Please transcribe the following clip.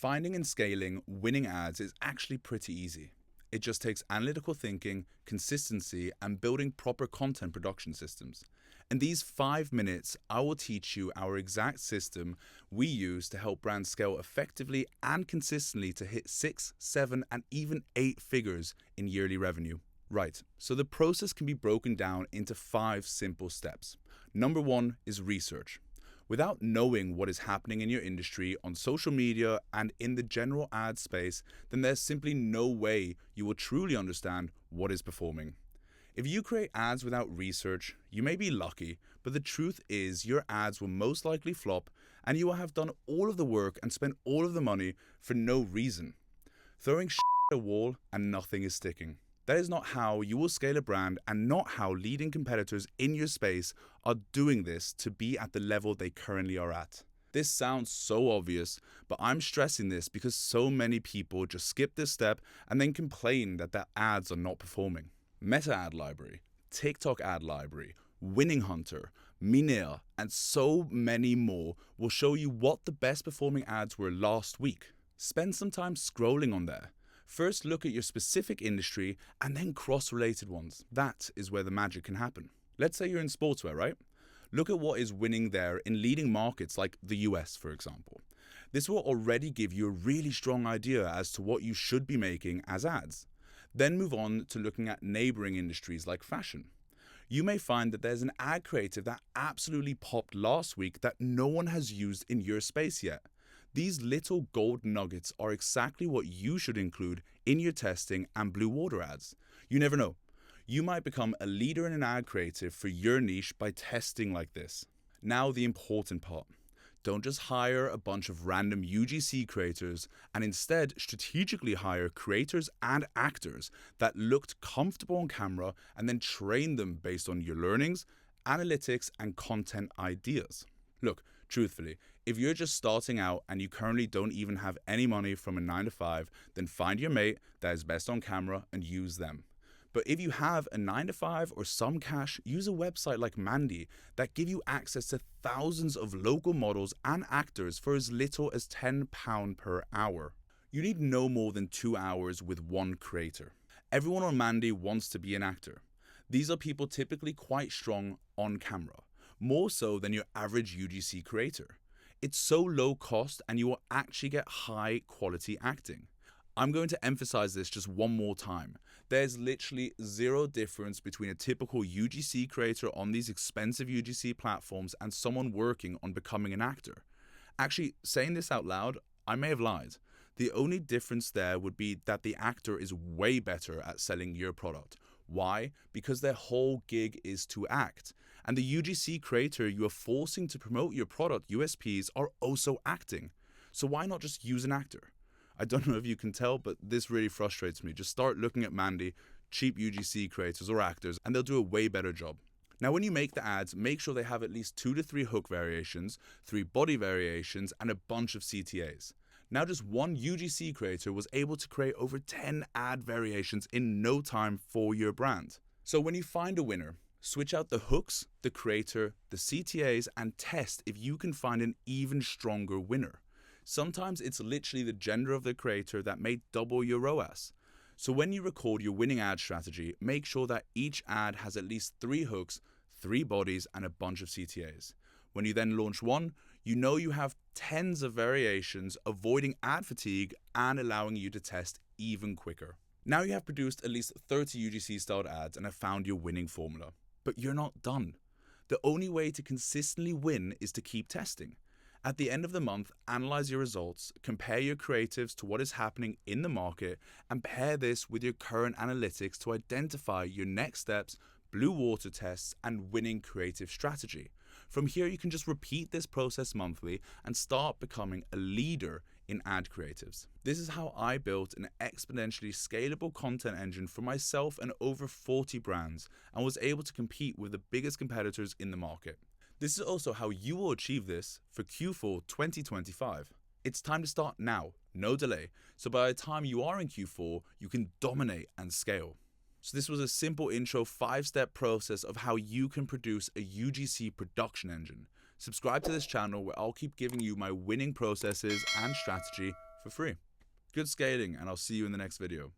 Finding and scaling winning ads is actually pretty easy. It just takes analytical thinking, consistency, and building proper content production systems. In these 5 minutes, I will teach you our exact system we use to help brands scale effectively and consistently to hit 6, 7, and even 8 figures in yearly revenue. Right, so the process can be broken down into 5 simple steps. Number 1 is research. Without knowing what is happening in your industry, on social media, and in the general ad space, then there's simply no way you will truly understand what is performing. If you create ads without research, you may be lucky, but the truth is your ads will most likely flop and you will have done all of the work and spent all of the money for no reason. Throwing shit at a wall and nothing is sticking. That is not how you will scale a brand and not how leading competitors in your space are doing this to be at the level they currently are at. This sounds so obvious, but I'm stressing this because so many people just skip this step and then complain that their ads are not performing. Meta Ad Library, TikTok Ad Library, Winning Hunter, Minea, and so many more will show you what the best performing ads were last week. Spend some time scrolling on there. First, look at your specific industry and then cross-related ones. That is where the magic can happen. Let's say you're in sportswear, right? Look at what is winning there in leading markets like the US, for example. This will already give you a really strong idea as to what you should be making as ads. Then move on to looking at neighboring industries like fashion. You may find that there's an ad creative that absolutely popped last week that no one has used in your space yet. These little gold nuggets are exactly what you should include in your testing and blue water ads. You never know. You might become a leader in an ad creative for your niche by testing like this. Now the important part. Don't just hire a bunch of random UGC creators and instead strategically hire creators and actors that looked comfortable on camera and then train them based on your learnings, analytics, and content ideas. Look, truthfully, if you're just starting out and you currently don't even have any money from a 9 to 5, then find your mate that is best on camera and use them. But if you have a 9 to 5 or some cash, use a website like Mandy that give you access to thousands of local models and actors for as little as £10 per hour. You need no more than 2 hours with one creator. Everyone on Mandy wants to be an actor. These are people typically quite strong on camera, more so than your average UGC creator. It's so low cost and you will actually get high quality acting. I'm going to emphasize this just one more time. There's literally zero difference between a typical UGC creator on these expensive UGC platforms and someone working on becoming an actor. Actually, saying this out loud, I may have lied. The only difference there would be that the actor is way better at selling your product. Why? Because their whole gig is to act. And the UGC creator you are forcing to promote your product USPs are also acting. So why not just use an actor? I don't know if you can tell, but this really frustrates me. Just start looking at Mandy, cheap UGC creators or actors, and they'll do a way better job. Now, when you make the ads, make sure they have at least 2 to 3 hook variations, 3 body variations, and a bunch of CTAs. Now, just one UGC creator was able to create over 10 ad variations in no time for your brand. So when you find a winner, switch out the hooks, the creator, the CTAs, and test if you can find an even stronger winner. Sometimes it's literally the gender of the creator that may double your ROAS. So when you record your winning ad strategy, make sure that each ad has at least 3 hooks, 3 bodies, and a bunch of CTAs. When you then launch one, you know you have tens of variations, avoiding ad fatigue and allowing you to test even quicker. Now you have produced at least 30 UGC styled ads and have found your winning formula. But you're not done. The only way to consistently win is to keep testing. At the end of the month, analyze your results, compare your creatives to what is happening in the market, and pair this with your current analytics to identify your next steps, blue water tests, and winning creative strategy. From here, you can just repeat this process monthly and start becoming a leader in ad creatives. This is how I built an exponentially scalable content engine for myself and over 40 brands, and was able to compete with the biggest competitors in the market. This is also how you will achieve this for Q4 2025. It's time to start now, no delay, so by the time you are in Q4, you can dominate and scale. So this was a simple intro 5-step process of how you can produce a UGC production engine. Subscribe to this channel where I'll keep giving you my winning processes and strategy for free. Good skating, and I'll see you in the next video.